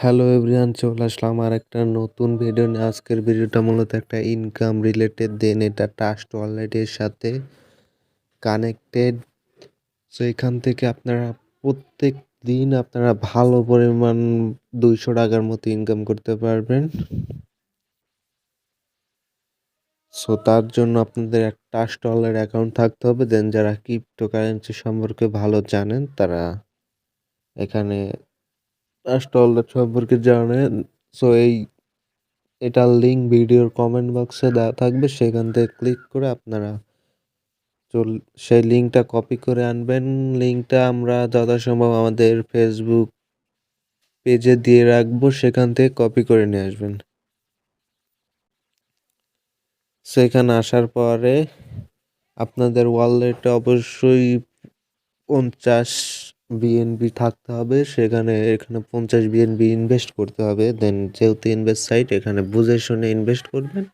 Hello everyone, চলে আসলাম আর একটা নতুন ভিডিও নিয়ে। আজকের ভিডিওটা মূলত একটা ইনকাম রিলেটেড, দেন এটা ট্রাস্ট ওয়ালেটের সাথে কানেক্টেড। সো এখান থেকে আপনারা প্রত্যেক দিন আপনারা ভালো পরিমাণ 200 টাকার মতো ইনকাম করতে পারবেন। সো তার জন্য আপনাদের একটা ট্রাস্ট ওয়ালেট অ্যাকাউন্ট থাকতে হবে। দেন যারা ক্রিপ্টোকারেন্সি সম্পর্কে ভালো জানেন তারা এখানে ট্রাস্ট ওয়ালেট সম্পর্কে জানেন। সো এটার লিঙ্ক ভিডিওর কমেন্ট বক্সে দেওয়া থাকবে, সেখান থেকে ক্লিক করে আপনারা সেই লিঙ্কটা কপি করে আনবেন। লিঙ্কটা আমরা যথাসম্ভব আমাদের ফেসবুক পেজে দিয়ে রাখবো, সেখান থেকে কপি করে নিয়ে আসবেন। সেখানে আসার পরে আপনাদের ওয়ালেটে অবশ্যই 50 বিএনবি থাকতে হবে। এখানে 50 বিএনবি ইনভেস্ট করতে হবে। দেন যেহেতু ইনভেস্ট সাইট, এখানে বুঝে শুনে ইনভেস্ট করবেন।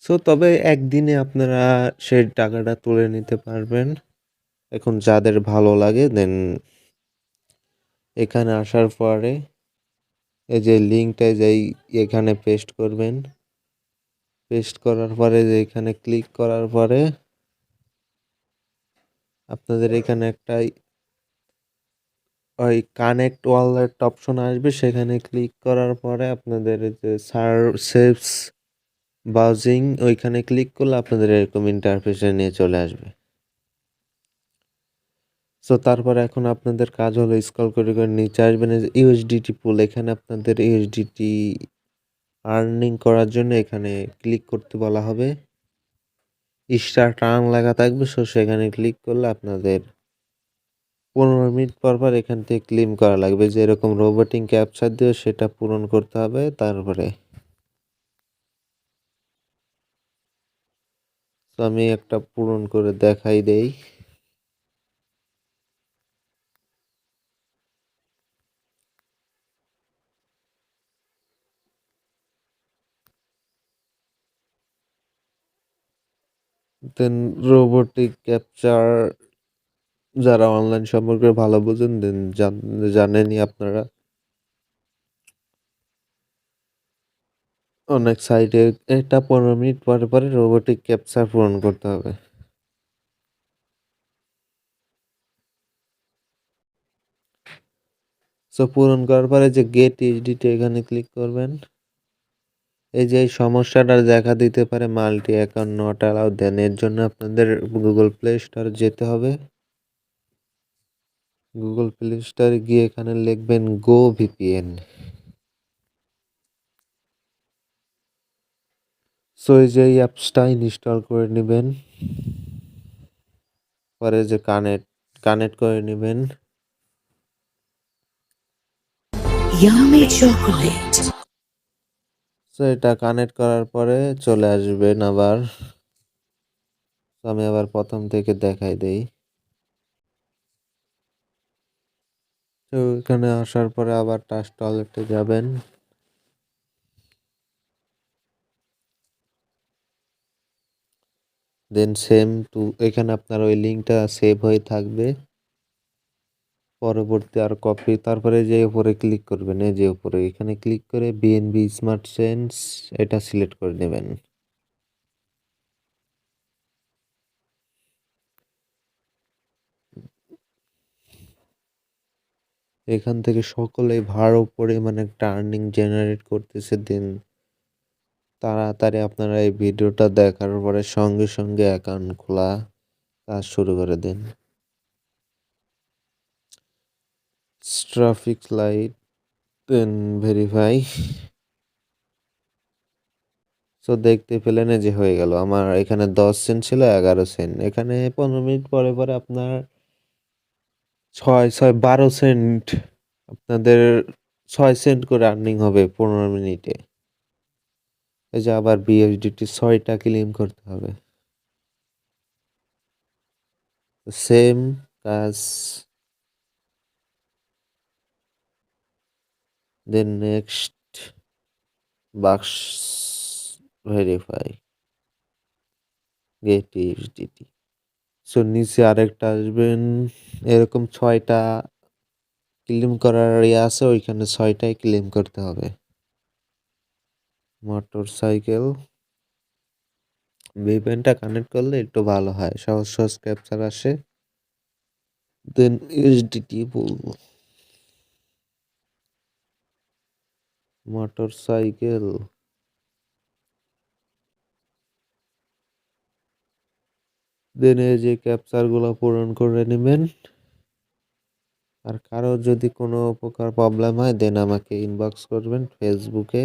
সো তবে একদিনে আপনারা সেই টাকাটা তুলে নিতে পারবেন। এখন যাদের ভালো লাগে দেন এখানে আসার পরে এই যে লিঙ্কটা যেই এখানে পেস্ট করবেন। পেস্ট করার পরে যে এখানে ক্লিক করার পরে আপনাদের এখানে একটা ওই কানেক্ট ওয়ালেট অপশন আসবে, সেখানে ক্লিক করার পরে আপনাদের যে সেভস ব্রাউজিং ওইখানে ক্লিক করলে আপনাদের এরকম ইন্টারফেসে নিয়ে চলে আসবে। সো তারপর এখন আপনাদের কাজ হলো স্ক্রল করে করে নিচে আসবেন। ইউএসডিটি পুল, এখানে আপনাদের ইউএসডিটি আর্নিং করার জন্য এখানে ক্লিক করতে বলা হবে। স্টার টার্ন লেখা থাকবে, সো সেখানে ক্লিক করলে আপনাদের 15 মিনিট পর পর এখান থেকে ক্লেম করা লাগবে। যে এরকম রোবোটিক ক্যাপচার দিয়ে সেটা পূরণ করতে হবে। তারপরে তো আমি একটা পূরণ করে দেখাই দেই। দেন রোবোটিক ক্যাপচার যারা অনলাইন সম্পর্কে ভালো বোঝেন দেন জানেনই আপনারা, অনেক সাইটে এটা 15 মিনিট পরে পরে রোবোটিক ক্যাপচার পূরণ করতে হবে। সো পূরণ করার পরে যে গেট এইচডিটি এখানে ক্লিক করবেন। এই যে এই সমস্যাটা দেখা দিতে পারে মাল্টি অ্যাকাউন্ট নট অ্যালাউড, দেন এর জন্য আপনাদের গুগল প্লে স্টোরে যেতে হবে। গুগল প্লে স্টোরে গিয়ে এখানে লিখবেন গো ভিপিএন। সো এই যে এই অ্যাপসটা ইনস্টল করে নেবেন। পরে যে কানেক্ট করে নেবেন। Yummy chocolate. সো এটা কানেক্ট করার পরে চলে আসবেন আবার। আমি আবার প্রথম থেকে দেখাই দেই। তো এখানে আসার পরে আবার ট্রাস্ট ওয়ালেটে যাবেন। দেন সেম টু এখানে আপনার ওই লিঙ্কটা সেভ হয়ে থাকবে। পরবর্তী আর কপি, তারপরে যে উপরে ক্লিক করবেন, এই যে উপরে এখানে ক্লিক করে বিএনবি স্মার্ট চেঞ্জ এটা সিলেক্ট করে নেবেন। এখান থেকে সকলেই ভালো পরিমাণে একটা আর্নিং জেনারেট করতেছে। দেন তাড়াতাড়ি আপনারা এই ভিডিওটা দেখার পরে সঙ্গে সঙ্গে অ্যাকাউন্ট খোলা কাজ শুরু করে দিন। Traffic light then verify. So দেখতে পেলেন যে হয়ে গেল। আমার এখানে 10 সেন্ট ছিল, 11 সেন্ট। এখানে 15 মিনিট পরে পরে আপনার 6 6 12 সেন্ট আপনাদের 6 সেন্ট করে আর্নিং হবে 15 মিনিটে। এই যে আবার বিএসডিটি 6টা ক্লেম করতে হবে। সেম কাজ। দেন নেক্সট বাক্স ভেরিফাই গেট ইউএসডিটি। সো নিচে আরেকটা আসবেন, এরকম 6টা ক্লেম করার আছে ওইখানে ৬টাই ক্লেম করতে হবে। মোটরসাইকেল VPNটা কানেক্ট করলে একটু ভালো হয়, সহজ সহজ ক্যাপচার আসে। দেন USDT বলবো মোটরসাইকেল, দেন এই যে ক্যাপচারগুলো পূরণ করে নেবেন। আর কারো যদি কোনো প্রকার প্রবলেম হয় দেন আমাকে ইনবক্স করবেন ফেসবুকে,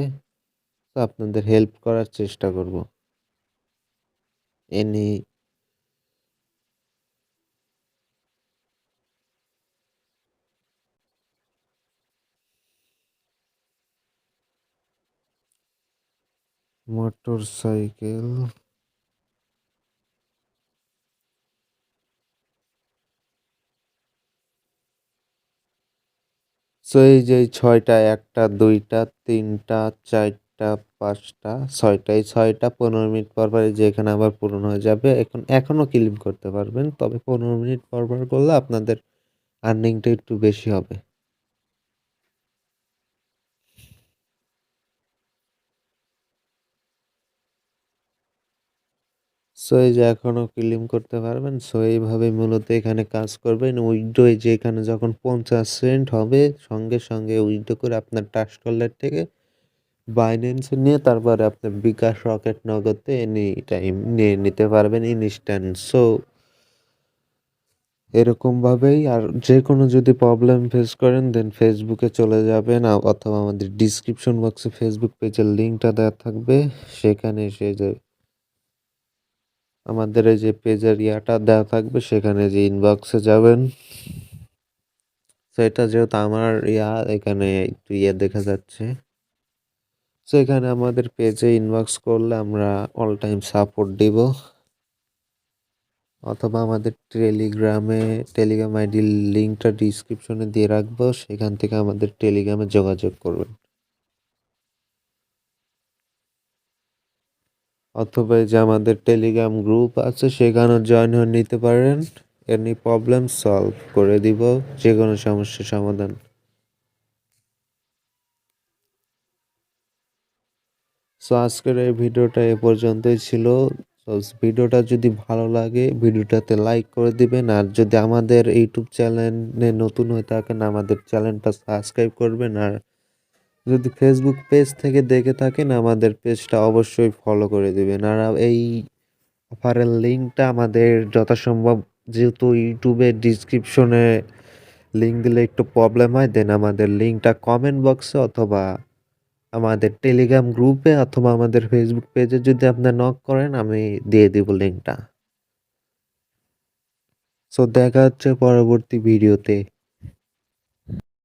তো আপনাদের হেল্প করার চেষ্টা করব। এনি মোটরসাইকেল, সো এই যে ৬টা, ১টা, ২টা, ৩টা, ৪টা, ৫টা, ৬টা, এই ৬টা ১৫ মিনিট পর পর এই যে এখানে আবার পূরণ হয়ে যাবে। এখনো ক্লেম করতে পারবেন, তবে ১৫ মিনিট পর পর করলে আপনাদের আর্নিংটা একটু বেশি হবে। সো এই যে এখনো ক্লেম করতে পারবেন। সো এইভাবে মূলত এখানে কাজ করবেন। উইথড্র যে এখানে যখন ৫০ সেন্ট হবে সঙ্গে সঙ্গে উইথড্র করে আপনার ট্রাস্ট ওয়ালেট থেকে বাইন্যান্সে নিয়ে তারপরে আপনার বিকাশ, রকেট, নগদে এনি টাইম নিয়ে নিতে পারবেন ইনস্ট্যান্ট। সো এরকমভাবেই, আর যে কোনো যদি প্রবলেম ফেস করেন দেন ফেসবুকে চলে যাবেন, অথবা আমাদের ডিসক্রিপশন বক্সে ফেসবুক পেজের লিঙ্কটা দেওয়া থাকবে, সেখানে এসে যে আমাদের এই যে পেজের ইয়াটা দেওয়া থাকবে সেখানে যে ইনবক্সে যাবেন। তো এটা যেহেতু আমার এখানে একটু দেখা যাচ্ছে। সো এখানে আমাদের পেজে ইনবক্স করলে আমরা অল টাইম সাপোর্ট দিব, অথবা আমাদের টেলিগ্রাম আইডির লিঙ্কটা ডিসক্রিপশনে দিয়ে রাখবো, সেখান থেকে আমাদের টেলিগ্রামে যোগাযোগ করবেন, অথবা এই যে আমাদের টেলিগ্রাম গ্রুপ আছে সেখানেও জয়েন হয়ে নিতে পারেন। এনি প্রবলেম সলভ করে দিব, যে কোনো সমস্যার সমাধান। সো আজকের এই ভিডিওটা এ পর্যন্তই ছিল। সো ভিডিওটা যদি ভালো লাগে ভিডিওটাতে লাইক করে দিবেন, আর যদি আমাদের ইউটিউব চ্যানেলে নতুন হয়ে থাকেন আমাদের চ্যানেলটা সাবস্ক্রাইব করবেন, আর যদি ফেসবুক পেজ থেকে দেখে থাকেন আমাদের পেজটা অবশ্যই ফলো করে দিবেন। আর এই অফারের লিঙ্কটা আমাদের যথাসম্ভব, যেহেতু ইউটিউবে ডিসক্রিপশনে লিঙ্ক দিলে একটু প্রবলেম হয়, দেন আমাদের লিঙ্কটা কমেন্ট বক্সে অথবা আমাদের টেলিগ্রাম গ্রুপে অথবা আমাদের ফেসবুক পেজে যদি আপনি নক করেন আমি দিয়ে দিব লিঙ্কটা। সো দেখা হচ্ছে পরবর্তী ভিডিওতে।